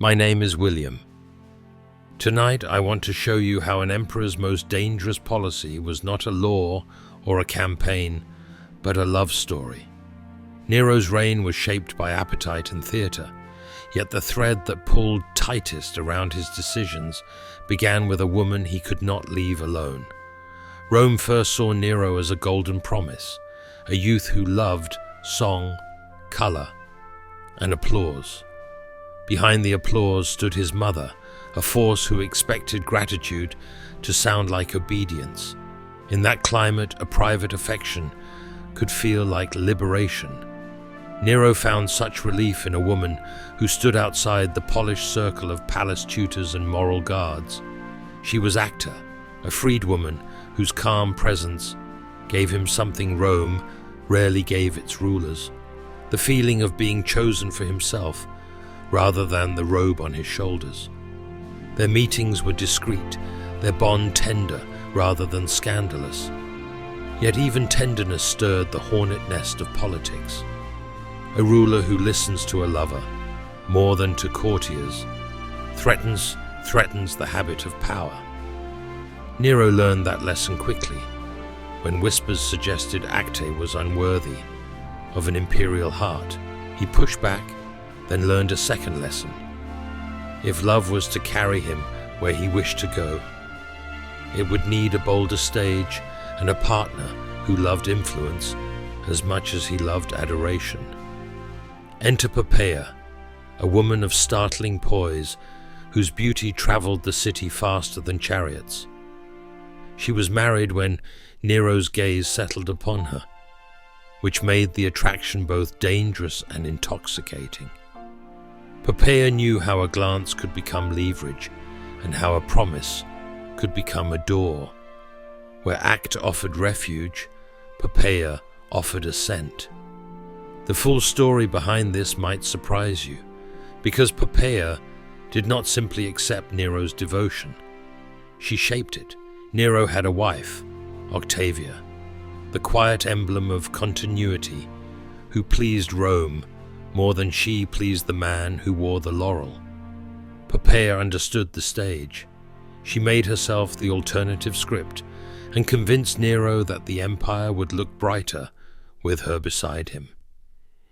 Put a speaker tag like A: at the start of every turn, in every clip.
A: My name is William. Tonight I want to show you how an emperor's most dangerous policy was not a law or a campaign, but a love story. Nero's reign was shaped by appetite and theatre, yet the thread that pulled tightest around his decisions began with a woman he could not leave alone. Rome first saw Nero as a golden promise, a youth who loved song, colour, and applause. Behind the applause stood his mother, a force who expected gratitude to sound like obedience. In that climate, a private affection could feel like liberation. Nero found such relief in a woman who stood outside the polished circle of palace tutors and moral guards. She was Acta, a freedwoman whose calm presence gave him something Rome rarely gave its rulers, the feeling of being chosen for himself rather than the robe on his shoulders. Their meetings were discreet, their bond tender rather than scandalous. Yet even tenderness stirred the hornet nest of politics. A ruler who listens to a lover more than to courtiers threatens the habit of power. Nero learned that lesson quickly, when whispers suggested Acte was unworthy of an imperial heart. He pushed back, then learned a second lesson. If love was to carry him where he wished to go, it would need a bolder stage and a partner who loved influence as much as he loved adoration. Enter Poppaea, a woman of startling poise whose beauty traveled the city faster than chariots. She was married when Nero's gaze settled upon her, which made the attraction both dangerous and intoxicating. Poppaea knew how a glance could become leverage and how a promise could become a door. Where Acta offered refuge, Poppaea offered assent. The full story behind this might surprise you, because Poppaea did not simply accept Nero's devotion. She shaped it. Nero had a wife, Octavia, the quiet emblem of continuity, who pleased Rome more than she pleased the man who wore the laurel. Poppaea understood the stage. She made herself the alternative script and convinced Nero that the empire would look brighter with her beside him.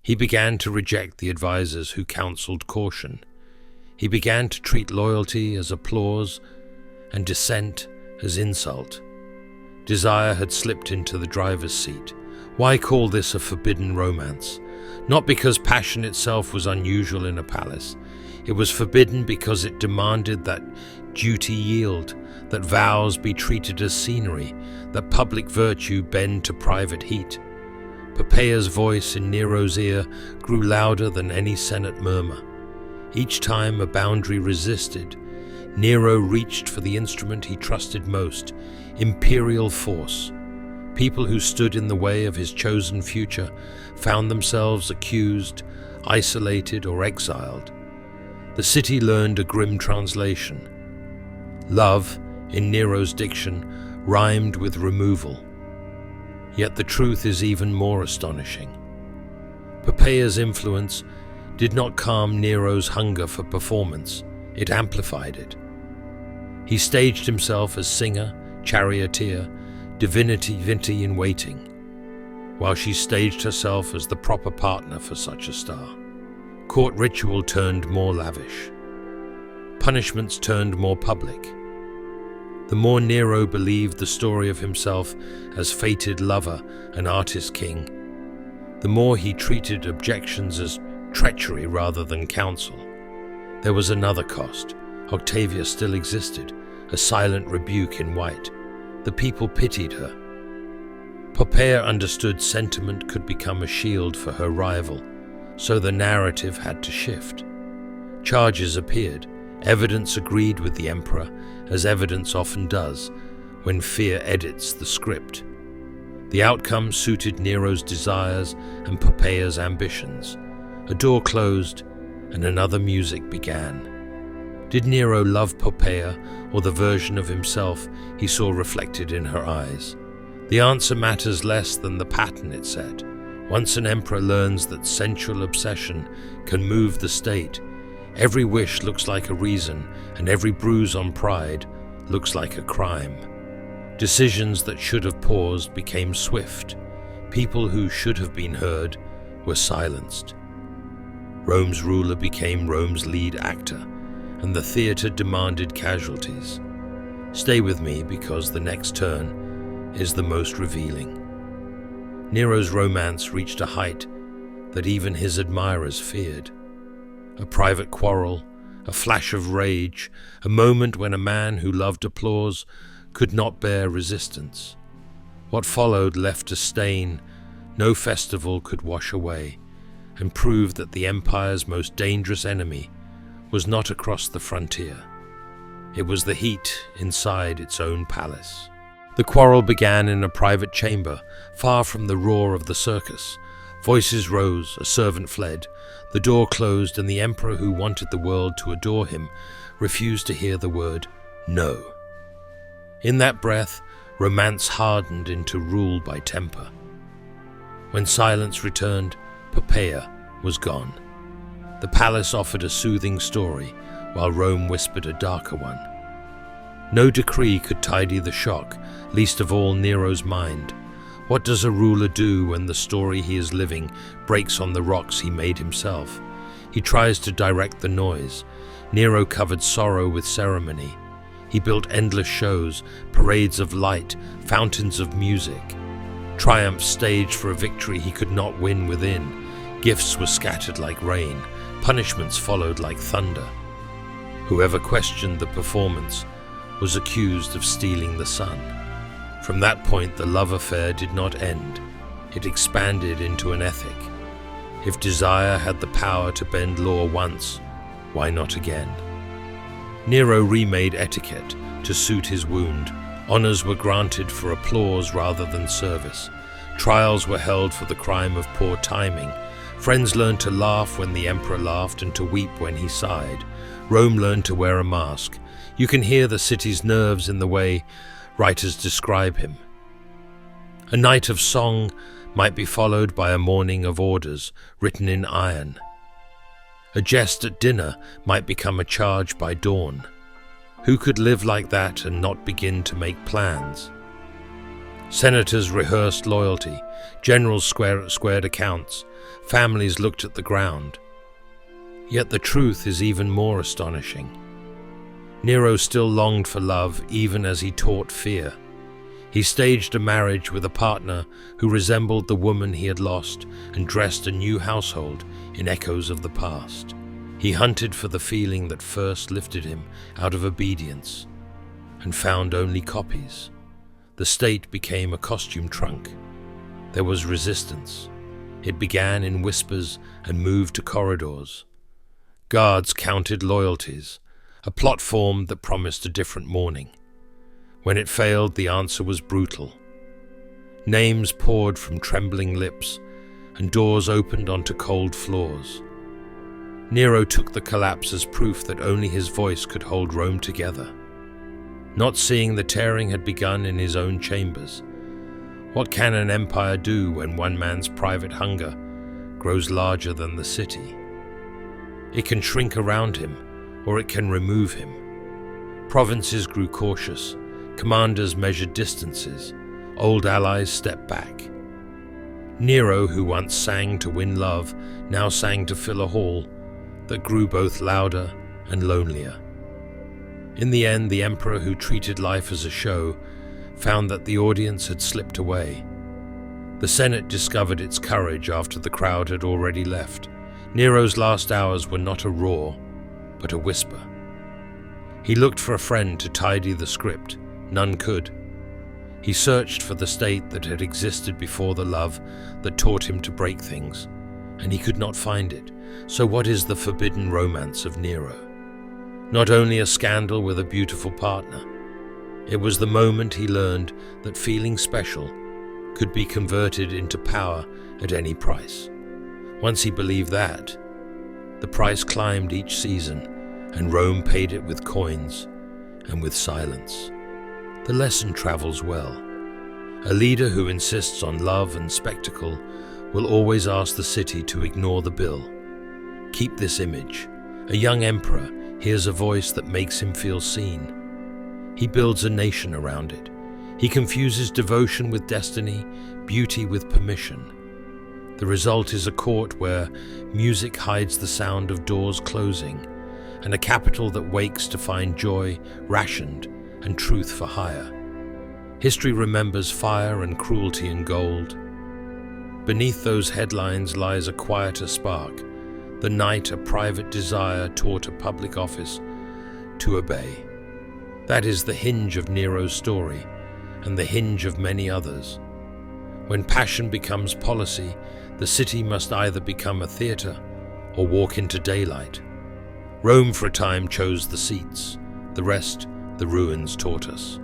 A: He began to reject the advisors who counseled caution. He began to treat loyalty as applause and dissent as insult. Desire had slipped into the driver's seat. Why call this a forbidden romance? Not because passion itself was unusual in a palace. It was forbidden because it demanded that duty yield, that vows be treated as scenery, that public virtue bend to private heat. Poppaea's voice in Nero's ear grew louder than any Senate murmur. Each time a boundary resisted, Nero reached for the instrument he trusted most, imperial force. People who stood in the way of his chosen future found themselves accused, isolated, or exiled. The city learned a grim translation. Love, in Nero's diction, rhymed with removal. Yet the truth is even more astonishing. Poppaea's influence did not calm Nero's hunger for performance, it amplified it. He staged himself as singer, charioteer, divinity in waiting, while she staged herself as the proper partner for such a star. Court ritual turned more lavish. Punishments turned more public. The more Nero believed the story of himself as fated lover and artist king, the more he treated objections as treachery rather than counsel. There was another cost. Octavia still existed, a silent rebuke in white. The people pitied her. Poppaea understood sentiment could become a shield for her rival, so the narrative had to shift. Charges appeared. Evidence agreed with the emperor, as evidence often does when fear edits the script. The outcome suited Nero's desires and Poppaea's ambitions. A door closed, and another music began. Did Nero love Poppaea, or the version of himself he saw reflected in her eyes? The answer matters less than the pattern it set. Once an emperor learns that sensual obsession can move the state, Every wish looks like a reason, and every bruise on pride looks like a crime. Decisions that should have paused became swift. People who should have been heard were silenced. Rome's ruler became Rome's lead actor, and the theater demanded casualties. Stay with me, because the next turn is the most revealing. Nero's romance reached a height that even his admirers feared. A private quarrel, a flash of rage, a moment when a man who loved applause could not bear resistance. What followed left a stain no festival could wash away, and proved that the empire's most dangerous enemy was not across the frontier. It was the heat inside its own palace. The quarrel began in a private chamber, far from the roar of the circus. Voices rose, a servant fled, the door closed, and the emperor, who wanted the world to adore him, refused to hear the word no. In that breath, romance hardened into rule by temper. When silence returned, Poppaea was gone. The palace offered a soothing story, while Rome whispered a darker one. No decree could tidy the shock, least of all Nero's mind. What does a ruler do when the story he is living breaks on the rocks he made himself? He tries to direct the noise. Nero covered sorrow with ceremony. He built endless shows, parades of light, fountains of music. Triumphs staged for a victory he could not win within. Gifts were scattered like rain. Punishments followed like thunder. Whoever questioned the performance was accused of stealing the sun. From that point, the love affair did not end. It expanded into an ethic. If desire had the power to bend law once, why not again? Nero remade etiquette to suit his wound. Honors were granted for applause rather than service. Trials were held for the crime of poor timing. Friends learned to laugh when the emperor laughed and to weep when he sighed. Rome learned to wear a mask. You can hear the city's nerves in the way writers describe him. A night of song might be followed by a morning of orders written in iron. A jest at dinner might become a charge by dawn. Who could live like that and not begin to make plans? Senators rehearsed loyalty, generals squared accounts, families looked at the ground. Yet the truth is even more astonishing. Nero still longed for love even as he taught fear. He staged a marriage with a partner who resembled the woman he had lost and dressed a new household in echoes of the past. He hunted for the feeling that first lifted him out of obedience and found only copies. The state became a costume trunk. There was resistance. It began in whispers and moved to corridors. Guards counted loyalties. A plot formed that promised a different morning. When it failed, the answer was brutal. Names poured from trembling lips, and doors opened onto cold floors. Nero took the collapse as proof that only his voice could hold Rome together. Not seeing the tearing had begun in his own chambers. What can an empire do when one man's private hunger grows larger than the city? It can shrink around him, or it can remove him. Provinces grew cautious. Commanders measured distances. Old allies stepped back. Nero, who once sang to win love, now sang to fill a hall that grew both louder and lonelier. In the end, the emperor, who treated life as a show, found that the audience had slipped away. The Senate discovered its courage after the crowd had already left. Nero's last hours were not a roar, but a whisper. He looked for a friend to tidy the script. None could. He searched for the state that had existed before the love that taught him to break things, and he could not find it. So what is the forbidden romance of Nero? Not only a scandal with a beautiful partner. It was the moment he learned that feeling special could be converted into power at any price. Once he believed that, the price climbed each season, and Rome paid it with coins and with silence. The lesson travels well. A leader who insists on love and spectacle will always ask the city to ignore the bill. Keep this image. A young emperor hears a voice that makes him feel seen. He builds a nation around it. He confuses devotion with destiny, beauty with permission. The result is a court where music hides the sound of doors closing, and a capital that wakes to find joy rationed and truth for hire. History remembers fire and cruelty in gold. Beneath those headlines lies a quieter spark, the night a private desire taught a public office to obey. That is the hinge of Nero's story, and the hinge of many others. When passion becomes policy, the city must either become a theater or walk into daylight. Rome for a time chose the seats, the rest the ruins taught us.